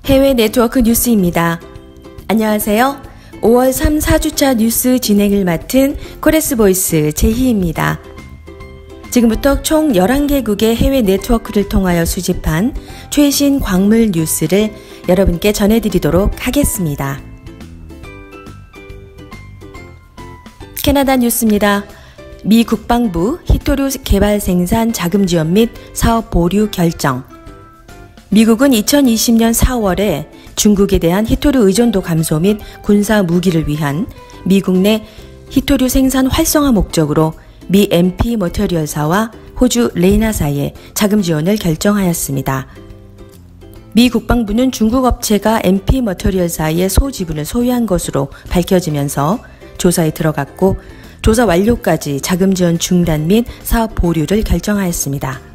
해외 네트워크 뉴스입니다. 안녕하세요. 5월 3, 4주차 뉴스 진행을 맡은 코레스보이스 제희입니다. 지금부터 총 11개국의 해외 네트워크를 통하여 수집한 최신 광물 뉴스를 여러분께 전해드리도록 하겠습니다. 캐나다 뉴스입니다. 미 국방부 히토류 개발 생산 자금 지원 및 사업 보류 결정. 미국은 2020년 4월에 중국에 대한 히토류 의존도 감소 및 군사 무기를 위한 미국 내 히토류 생산 활성화 목적으로 미 MP 머터리얼사와 호주 레이나사에 자금 지원을 결정하였습니다. 미 국방부는 중국 업체가 MP 머터리얼사의 소지분을 소유한 것으로 밝혀지면서 조사에 들어갔고 조사 완료까지 자금 지원 중단 및 사업 보류를 결정하였습니다.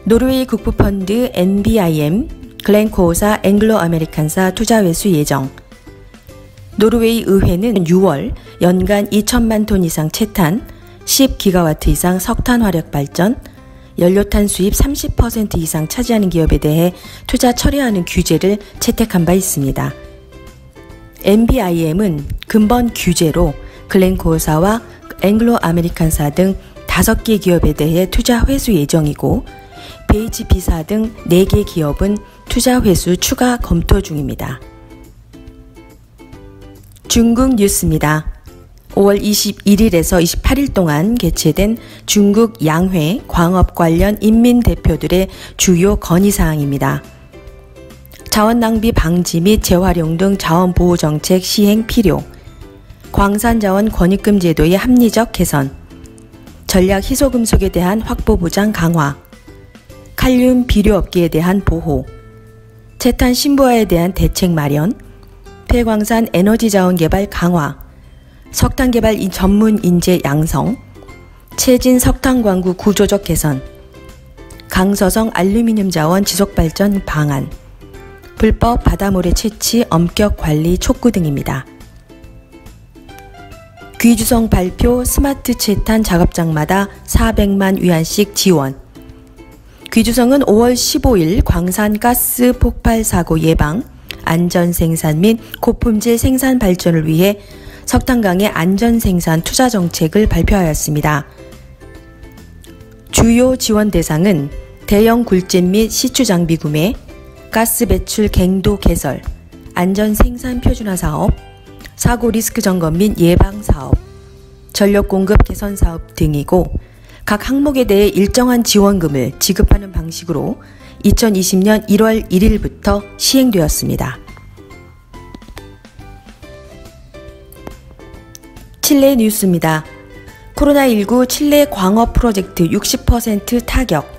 노르웨이 국부펀드 NBIM, 글렌코어사 앵글로 아메리칸사 투자 회수 예정. 노르웨이 의회는 6월 연간 2천만 톤 이상 채탄, 10기가와트 이상 석탄 화력 발전, 연료탄 수입 30% 이상 차지하는 기업에 대해 투자 철회하는 규제를 채택한 바 있습니다. NBIM은 근본 규제로 글렌코어사와 앵글로 아메리칸사 등 5개 기업에 대해 투자 회수 예정이고 BHP사 등 4개 기업은 투자 회수 추가 검토 중입니다. 중국 뉴스입니다. 5월 21일에서 28일 동안 개최된 중국 양회 광업 관련 인민대표들의 주요 건의사항입니다. 자원 낭비 방지 및 재활용 등 자원 보호 정책 시행 필요, 광산자원 권익금 제도의 합리적 개선, 전략 희소금속에 대한 확보 보장 강화, 칼륨 비료업계에 대한 보호, 채탄 신부화에 대한 대책 마련, 폐광산 에너지 자원 개발 강화, 석탄 개발 전문 인재 양성, 체진 석탄 광구 구조적 개선, 강서성 알루미늄 자원 지속 발전 방안, 불법 바다모래 채취 엄격 관리 촉구 등입니다. 귀주성 발표 스마트 채탄 작업장마다 400만 위안씩 지원. 귀주성은 5월 15일 광산 가스 폭발 사고 예방, 안전 생산 및 고품질 생산 발전을 위해 석탄강의 안전 생산 투자 정책을 발표하였습니다. 주요 지원 대상은 대형 굴집 및 시추 장비 구매, 가스 배출 갱도 개설, 안전 생산 표준화 사업, 사고 리스크 점검 및 예방 사업, 전력 공급 개선 사업 등이고 각 항목에 대해 일정한 지원금을 지급하는 방식으로 2020년 1월 1일부터 시행되었습니다. 칠레 뉴스입니다. 코로나19 칠레 광업 프로젝트 60% 타격.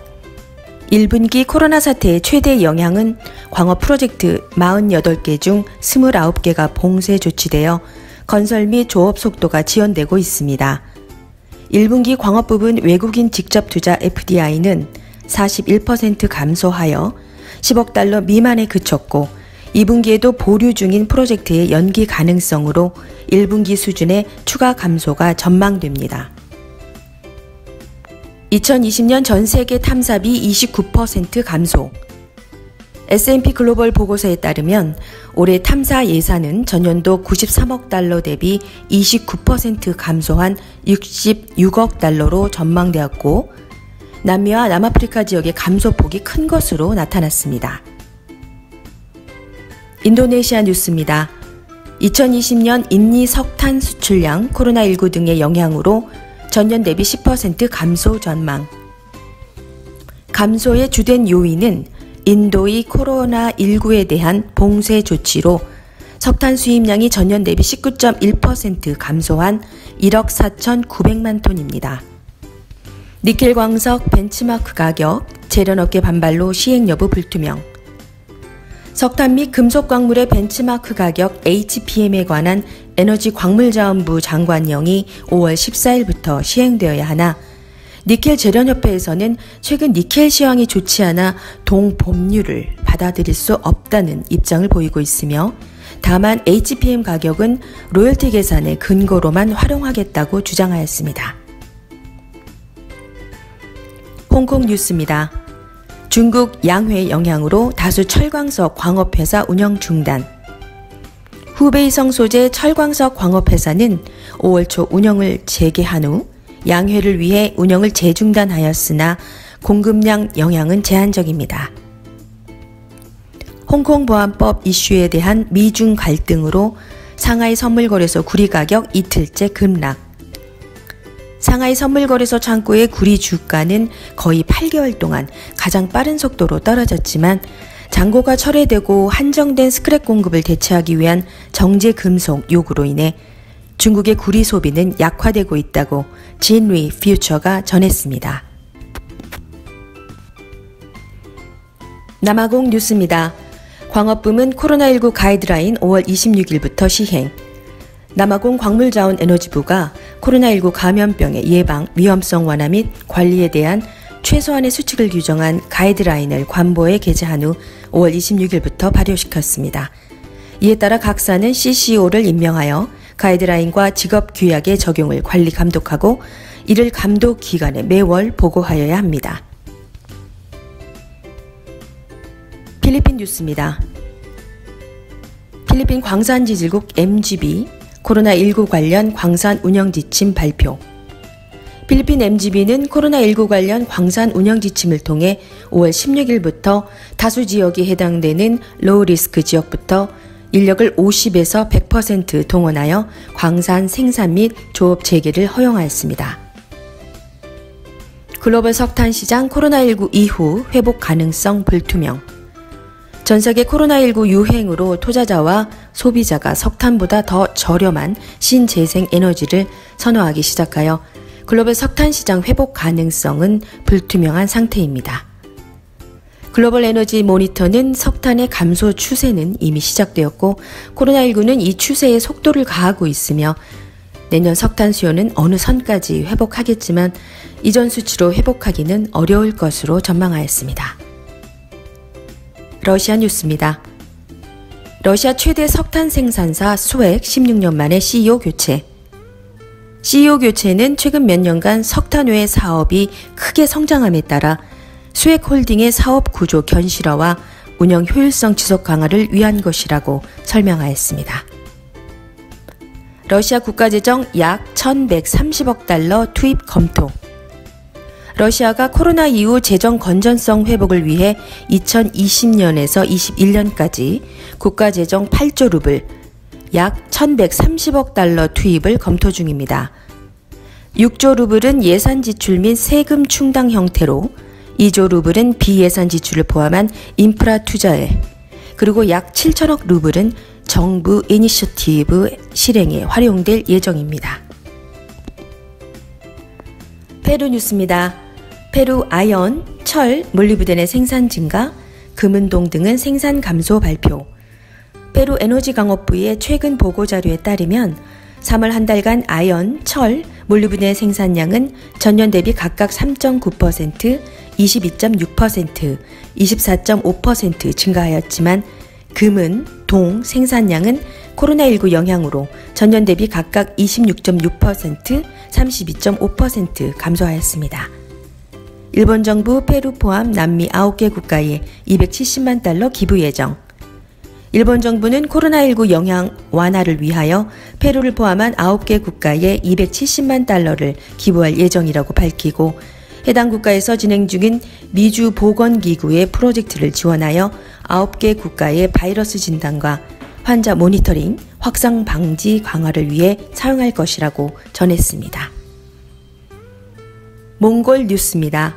1분기 코로나 사태의 최대 영향은 광업 프로젝트 48개 중 29개가 봉쇄 조치되어 건설 및 조업 속도가 지연되고 있습니다. 1분기 광업 부분 외국인 직접 투자 FDI는 41% 감소하여 10억 달러 미만에 그쳤고 2분기에도 보류 중인 프로젝트의 연기 가능성으로 1분기 수준의 추가 감소가 전망됩니다. 2020년 전 세계 탐사비 29% 감소. S&P 글로벌 보고서에 따르면 올해 탐사 예산은 전년도 93억 달러 대비 29% 감소한 66억 달러로 전망되었고 남미와 남아프리카 지역의 감소폭이 큰 것으로 나타났습니다. 인도네시아 뉴스입니다. 2020년 인니 석탄 수출량 코로나19 등의 영향으로 전년 대비 10% 감소 전망. 감소의 주된 요인은 인도의 코로나19에 대한 봉쇄 조치로 석탄 수입량이 전년 대비 19.1% 감소한 1억 4,900만 톤입니다. 니켈 광석 벤치마크 가격, 재련업계 반발로 시행 여부 불투명. 석탄 및 금속 광물의 벤치마크 가격 HPM에 관한 에너지 광물자원부 장관령이 5월 14일부터 시행되어야 하나 니켈 재련협회에서는 최근 니켈 시황이 좋지 않아 동법률을 받아들일 수 없다는 입장을 보이고 있으며 다만 HPM 가격은 로열티 계산의 근거로만 활용하겠다고 주장하였습니다. 홍콩 뉴스입니다. 중국 양회 영향으로 다수 철광석 광업회사 운영 중단. 후베이성 소재 철광석 광업회사는 5월 초 운영을 재개한 후 양회를 위해 운영을 재중단하였으나 공급량 영향은 제한적입니다. 홍콩 보안법 이슈에 대한 미중 갈등으로 상하이 선물거래소 구리 가격 이틀째 급락. 상하이 선물거래소 창고의 구리 주가는 거의 8개월 동안 가장 빠른 속도로 떨어졌지만 잔고가 철회되고 한정된 스크랩 공급을 대체하기 위한 정제 금속 요구로 인해 중국의 구리 소비는 약화되고 있다고 진리 퓨처가 전했습니다. 남아공 뉴스입니다. 광업부문 코로나19 가이드라인 5월 26일부터 시행. 남아공 광물자원에너지부가 코로나19 감염병의 예방, 위험성 완화 및 관리에 대한 최소한의 수칙을 규정한 가이드라인을 관보에 게재한 후 5월 26일부터 발효시켰습니다. 이에 따라 각 사는 CCO를 임명하여 가이드라인과 직업규약의 적용을 관리 감독하고 이를 감독기관에 매월 보고하여야 합니다. 필리핀 뉴스입니다. 필리핀 광산지질국 MGB 코로나19 관련 광산 운영 지침 발표. 필리핀 MGB는 코로나19 관련 광산 운영 지침을 통해 5월 16일부터 다수 지역에 해당되는 로우 리스크 지역부터 인력을 50에서 100% 동원하여 광산 생산 및 조업 재개를 허용하였습니다. 글로벌 석탄 시장 코로나19 이후 회복 가능성 불투명. 전 세계 코로나19 유행으로 투자자와 소비자가 석탄보다 더 저렴한 신재생 에너지를 선호하기 시작하여 글로벌 석탄 시장 회복 가능성은 불투명한 상태입니다. 글로벌 에너지 모니터는 석탄의 감소 추세는 이미 시작되었고 코로나19는 이 추세에 속도를 가하고 있으며 내년 석탄 수요는 어느 선까지 회복하겠지만 이전 수치로 회복하기는 어려울 것으로 전망하였습니다. 러시아 뉴스입니다. 러시아 최대 석탄 생산사 스웩 16년 만에 CEO 교체. CEO 교체는 최근 몇 년간 석탄 외 사업이 크게 성장함에 따라 스웩홀딩의 사업 구조 견실화와 운영 효율성 지속 강화를 위한 것이라고 설명하였습니다. 러시아 국가재정 약 1,130억 달러 투입 검토. 러시아가 코로나 이후 재정 건전성 회복을 위해 2020년에서 21년까지 국가재정 8조 루블, 약 1,130억 달러 투입을 검토 중입니다. 6조 루블은 예산 지출 및 세금 충당 형태로 2조 루블은 비예산 지출을 포함한 인프라 투자에, 그리고 약 7천억 루블은 정부 이니셔티브 실행에 활용될 예정입니다. 페루 뉴스입니다. 페루 아연, 철, 몰리브덴의 생산 증가, 금은동 등은 생산 감소 발표. 페루 에너지강업부의 최근 보고자료에 따르면 3월 한 달간 아연, 철, 몰리브덴의 생산량은 전년 대비 각각 3.9%, 22.6%, 24.5% 증가하였지만 금은, 동 생산량은 코로나19 영향으로 전년 대비 각각 26.6%, 32.5% 감소하였습니다. 일본 정부 페루 포함 남미 9개 국가에 270만 달러 기부 예정. 일본 정부는 코로나19 영향 완화를 위하여 페루를 포함한 9개 국가에 270만 달러를 기부할 예정이라고 밝히고 해당 국가에서 진행 중인 미주 보건기구의 프로젝트를 지원하여 9개 국가의 바이러스 진단과 환자 모니터링, 확산 방지 강화를 위해 사용할 것이라고 전했습니다. 몽골 뉴스입니다.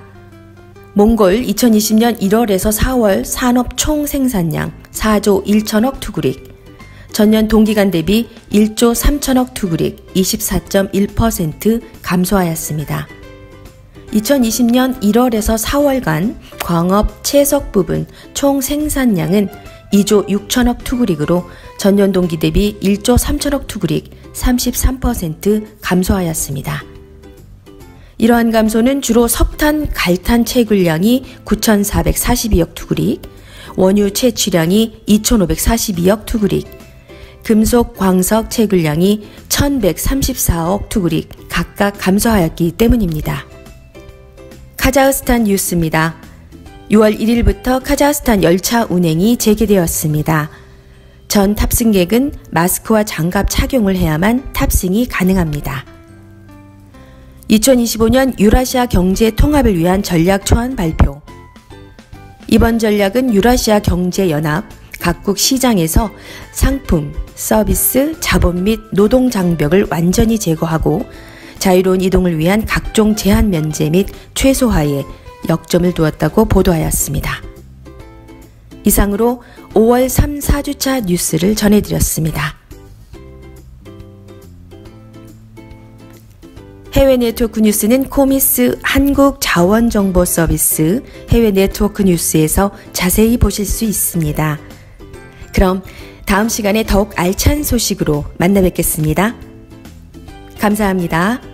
몽골 2020년 1월에서 4월 산업 총 생산량 4조 1천억 투구릭, 전년 동기간 대비 1조 3천억 투구릭 24.1% 감소하였습니다. 2020년 1월에서 4월간 광업 채석 부분 총 생산량은 2조 6천억 투구릭으로 전년 동기 대비 1조 3천억 투구릭 33% 감소하였습니다. 이러한 감소는 주로 석탄 갈탄 채굴량이 9,442억 투구릭, 원유 채취량이 2,542억 투구릭, 금속 광석 채굴량이 1,134억 투구릭 각각 감소하였기 때문입니다. 카자흐스탄 뉴스입니다. 6월 1일부터 카자흐스탄 열차 운행이 재개되었습니다. 전 탑승객은 마스크와 장갑 착용을 해야만 탑승이 가능합니다. 2025년 유라시아 경제 통합을 위한 전략 초안 발표. 이번 전략은 유라시아 경제연합 각국 시장에서 상품, 서비스, 자본 및 노동 장벽을 완전히 제거하고 자유로운 이동을 위한 각종 제한 면제 및 최소화에 역점을 두었다고 보도하였습니다. 이상으로 5월 3, 4주차 뉴스를 전해드렸습니다. 해외 네트워크 뉴스는 코미스 한국자원정보서비스 해외 네트워크 뉴스에서 자세히 보실 수 있습니다. 그럼 다음 시간에 더욱 알찬 소식으로 만나 뵙겠습니다. 감사합니다.